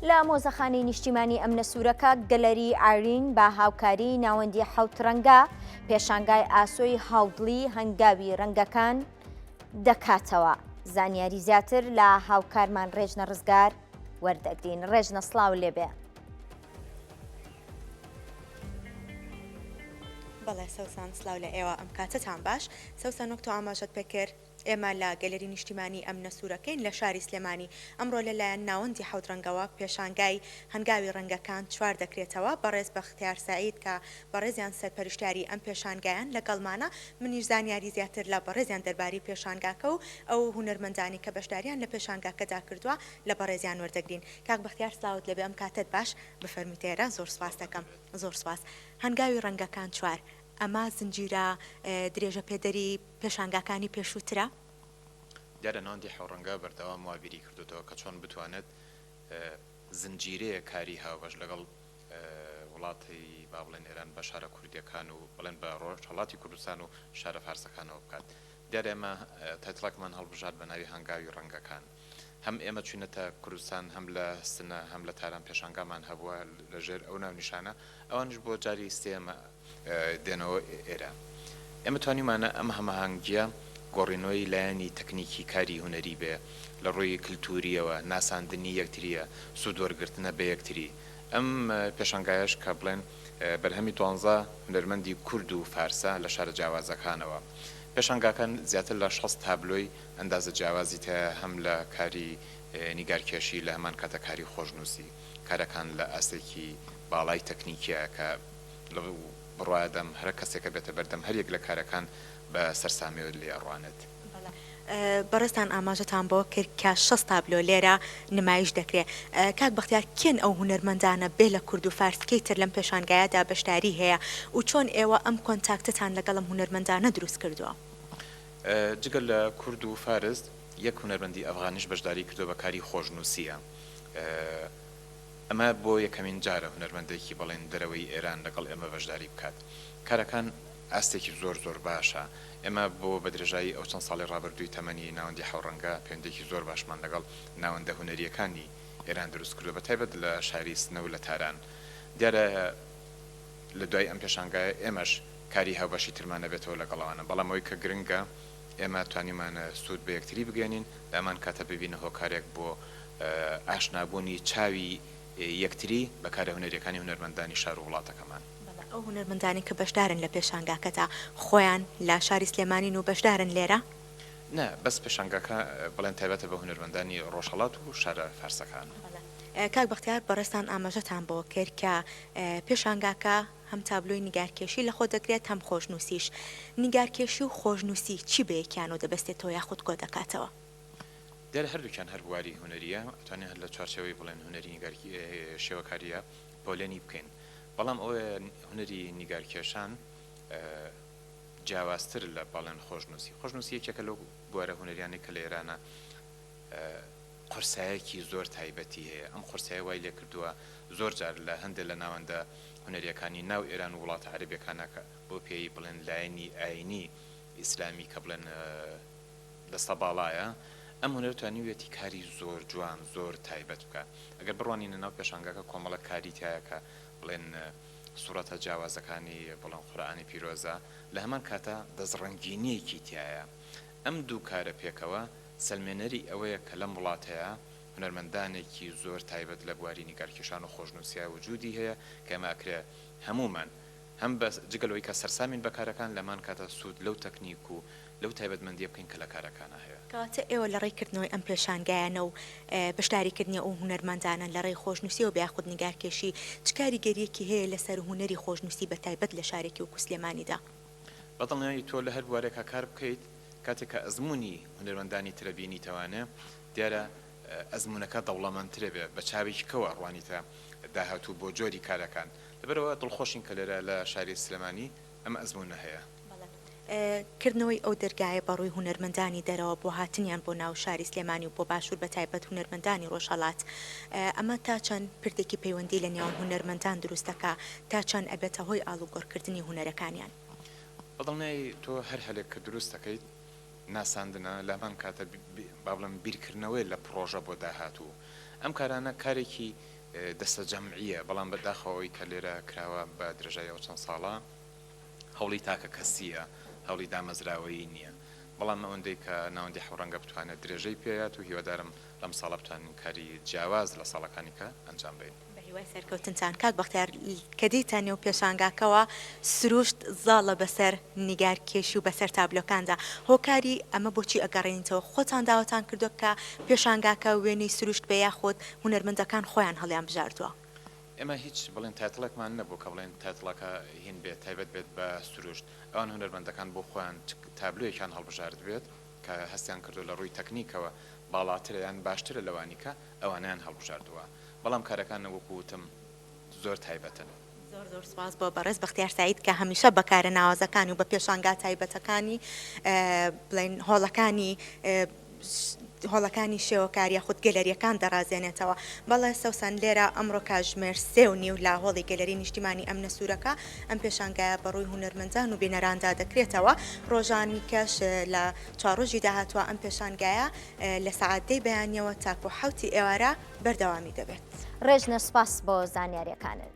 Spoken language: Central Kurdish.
لە مۆزەخانەی نیشتیمانی ئەمنە سوورەکە گەلەری ئاوین بە هاوکاری ناوەندی حەوت ڕەنگە پێشانگای ئاسۆی هاوڵی هەنگاوی ڕەنگەکان دەکاتەوە. زانیاری زیاتر لە هاوکارمان ڕێژنە ڕزگار وەردەگرین. ڕێژنە سڵاو لێبێ. بەڵێ سەوسان سلااو لە ئێوە ئەم کاتتان باش سەوسان وەکتۆ ئاماژەت پێکرد ئێمە لە گەلەری نیشتیمانی ئەمنە سوورەکەین لە شاری سلێمانی ئەمڕۆ لەلایەن ناوەندی حەوت ڕەنگەوە پێشانگای هەنگاوی ڕەنگەکان چوار دەکرێتەوە بەڕێز بەختیار سەعید کە بەڕێزیان سەرپەرشتیاری ئەم پێشانگایان لەگەڵمانە منیش زانیاری زیاتر لە بەڕێزیان دەرباری پێشانگاکە و ئەو هونەرمەندانی کە بەشداریان لە پێشانگاکەدا کردووە لە بەڕێزیان وەردەگرین. کاک بەختیار سلااوت لەبێ ئەم کاتت باش بفەرمیتێرە زۆر سواس دەکەم. زۆر سواس. هەنگاوی ڕەنگەکان چوار ئەمە زنجیرە درێژە پێدەری پێشانگاکانی پێشووترە؟ دیارە ناوەندی حەوڕەنگە بەردەوام وابیری کردوتەوە کە چۆن بتوانێت زنجیرەیە کاری هاوبەش لەگەڵ وڵاتی با بڵێن ئێران بە شارە کوردیەکان و بڵێن بە ڕۆژهەڵاتی کوردستان و شارە فارسەکانەوە بکات. دیارە ئێمە تایتڵێکمان هەڵبژار بە ناوی هەنگاوی ڕەنگەکان. هەم ئێمە چوینەتە کوردستان هەم لە سنە هەم لە تاران پێشانگامان هەبووە لەژێر ئەو ناونیشانە ئەوانش بۆ جاری سێمە دێنەوە ئێرە. ئێمە توانیمانە ئەم هەمەهانگیە گۆڕینەوەی لایەنی تەکنیکی کاری هوەری بێ لە ڕۆی کللتوریەوە ناساندنی یەکتریە سوودوەرگرتنە بە یەکتری. ئەم پێشانگایش کە بڵێن بەرهەمی 12 هونەرمەندی کورد و فارسە لە شارە جیاوازەکانەوە. پێشانگاکان زیاتر لە 60 تابلۆی ئەندازە جیاوازی تە هەم لە کاری نیگارکێشی لە هەمان کاتە کاری خۆشنووسی کارەکان لە ئاستێکی باڵای تەکنیکیە کە بڕوادەم هەر کەسێکە بێتە بەردەم هەر یەک لە کارەکان بە سەرسامیەوە لێ ئەڕوانێت. بەڕێستان ئاماژەتان بۆ کرد کە 6 تابلۆ لێرە نمایش دەکرێت. کاک بەختیار کێن ئەو هونەرمەندانە بێ لە کورد و فارسکەی تر لەم پێشانگایەدا بەشداری هەیە و چۆن ئێوە ئەم کۆنتاکتتان لەگەڵم هونەرمەندانە دروست کردووە؟ جگەل لە کورد و فارس یەک هونەرمەندی ئەفغانیش بەشداری کردو بە کاری خۆشنووسیە. ئەمە بۆ یەکەمین جارە هونەرمەندێکی بەڵێن دەرەوەی ئێران لەگەڵ ئێمە بەشداری بکات. کارەکان ئاستێکی زۆر زۆر باشە. ئێمە بۆ بە درێژایی ئەو چەند ساڵی ڕابردووی تەمەنی ناوەندی حەوڕەنگە پەیوەندێکی زۆر باشمان لەگەڵ ناوەندە هونەریەکانی ئێران دروست کردو بە تایبەت لە شاری سنە و لە تاران. دیارە لە دوای ئەم پێشانگایە ئێمەش کاری هاوبەشی ترمانە بێتەوە لەگەڵەوانە بەڵام ئەوەی کە گرنگە ئێمە توانیمانە سوود بە یەکتری بگەێنین لەمان کاتە ببینە هۆکارێک بۆ ئاشنابوونی چاوی یەکتری بە کارە هونەریەکانی هونەرمەندانی شار و وڵاتەکەمان. ئەو هونەرمەندانی کە بەشدارن لە پێشانگاکەتا خۆیان لە شاری سلێمانین و بەشدارن لێرە؟ نه بەس پێشانگاکە بڵێن تایبەتە بە هونەرمەندانی ڕۆژهەڵات و شارە فارسەکان. کاک بەختیار بەڕێستان ئاماژەتان بۆ کرد کە پێشانگاکە هەم تابلۆی نیگارکێشی لە خۆ دەگرێت هەم خۆشنووسیش. نیگارکێشی و خۆشنووسی چی بەیەکیان و دەبەستێتەوە یاخود کۆ دەکاتەوە؟ دیارە هەردووکیان هەرواری هوەریە ئەتوانێت هەر لە چوارچەوەی بڵێن هوەری شێوەکاریە پۆلێنی بکەین. بەڵام ئەوە هوەری نیگارکێشان جیاوازتر لە باڵێن خۆشنووسی. خۆشنووسی یەکێکە لەو بوارە هوەریانەی کە لە ئێرانە قورسایەکی زۆر تایبەتی هەیە. ئەم قورسایە وای لێ کردووە زۆر جار لە هەندێک لە ناوەندە هوەریەکانی ناو ئێران و وڵاتە عەرەبیەکانەکە بۆ پێی بڵێن لایەنی ئاینی ئیسلامی کە بڵێن دەستە باڵایە ئەم هونەر توانیوێتی کاری زۆر جوان زۆر تایبەت بکە. ئەگەر بڕوانینە ناو پێشانگاکە کۆمەڵە کاری تایەکە بڵێن سوورەتە جیاوازەکانی بڵێن قورئانی پیرۆزە لە هەمان کاتە دەستڕەنگینیەکی تایە. ئەم دوو کارە پێکەوە سەلمێنەری ئەوەیە کە لەم وڵاتەیە هونەرمەندانێکی زۆر تایبەت لە بواری نیگارکێشان و خۆشنووسیا وجودی هەیە کە ئەمە ئەکرێ هەمومان هەم بە جگەلەوەی کە سەرسامین بەکارەکان لەمان کاتە سوود لەو تەکنیک و لەو تایبەتمەندیە بکەین کە لە کارەکانە هەیە. کەواتە ئێوە لە ڕێکردنەوەی ئەم پێشانگایانە و بەشداریکردنی ئەو هونەرمەندانە لە ڕێی خۆشنووسی و بیاخود نیگارکێشی چ کاریگەریەکی هەیە لەسەر هونەری خۆشنووسی بە تایبەت لە شارێکی وەکو سلێمانیدا؟ بەدڵنیایی تۆ لە هەر بوارێکە کار بکەیت کاتێک کە ئەزمموی هونەرمەندانی ترە بینیتەوانە دیارە ئەزمونونەکە دەوڵەمەندترێ بێ بە چاوێکی کەوە ڕوانیتە داهاتوو بۆ جۆری کارەکان لەبەرەوە دڵخۆشین کە لێرە لە شاری سلێمانی ئەمە ئەزمونە هەیە. کردنەوەی ئەو دەرگایە بەڕووی هونەرمەندانی دەرەوە بۆ هاتنیان بۆ ناو شاری سلێمانی و بۆ باشوور بە تایبەت هونەرمەندانی ڕۆژهەڵات ئەمە تا چەند پردێکی پەیوەندی لە نێوان هونەرمەندان دروستەکە تا چەند ئەبێتە هۆی ئاڵوگۆڕکردنی هونەرەکانیان؟ بەدڵنیایی تۆ هەر هەلێک کە دروست دەکەیت ناساندنە لەمان کاتە با بڵێم بیرکردنەوەی لە پرۆژە بۆ داهاتوو ئەم کارانە کارێکی دەستە جەمعیە بەڵام بەداخەوەی کە لێرە کراوە بە درێژایەوە چەند ساڵە هەوڵی تاکە کەسیە هەوڵی دامەزراوەیی نییە بەڵام ئەوەندەی کە ناوەندی حەوڕەنگە بتوانێت درێژەی پێیات و هیوادارم لەم ساڵە بتوانین کاری جیاواز لە ساڵەکانی کە ئەنجام بدەین. هیوای سەرکەوتنتان کاک بەختیار کە دیتە نێو پێشانگاکەوە سروشت زاڵە بەسەر نیگار کێشی و بەسەر تابلۆکاندا هۆکاری ئەمە بۆچی ئەگەڕێنیتەوە خۆتان داوەتان کردو کە پێشانگاکە وێنەی سروشت بە یاخۆت هونەرمەندەکان خۆیان هەڵیان بژاردووە. ئێمە هیچ بڵێن تایتڵێکمان نەبوو کە بڵێن تایتڵەکە هین بێت تایبەت بێت بە سروشت ئەوان هونەرمەندەکان بۆ خۆیان تابلوێکیان هەڵبژارد بێت کە هەستیان کردو لە ڕووی تەکنیکەوە باڵاترە یان باشترە لەوانی کە ئەوانیان هەڵبژاردووە بەڵام کارەکان نەوەکوتم زۆر تایبەتن. زۆر سپاس بۆ بەڕێز بەختیار سعید کە هەمیشە بەکارە ناوازەکانی و بە پێشانگا تایبەتەکانی بڵێن هۆڵەکانی شێوەکاریە خودت گەلەریەکان دەڕازێنێتەوە بەڵێ سەوسان لێرە ئەمڕۆ کاژمێر 3.5 لا هۆڵی گەلەری نیشتیمانی ئەمنە سوورەکە ئەم پێشانگایە بەڕووی هونەرمەندان و بینەراندا دەکرێتەوە ڕۆژانی کەش لە 4 ڕۆژی داهاتوە ئەم پێشانگایە لە سەعاتەی بەیانیەوە تاکو 7 ئێوارە بەردەوامی دەبێت. ڕێژنە سپاس بۆ زانیاریەکانت.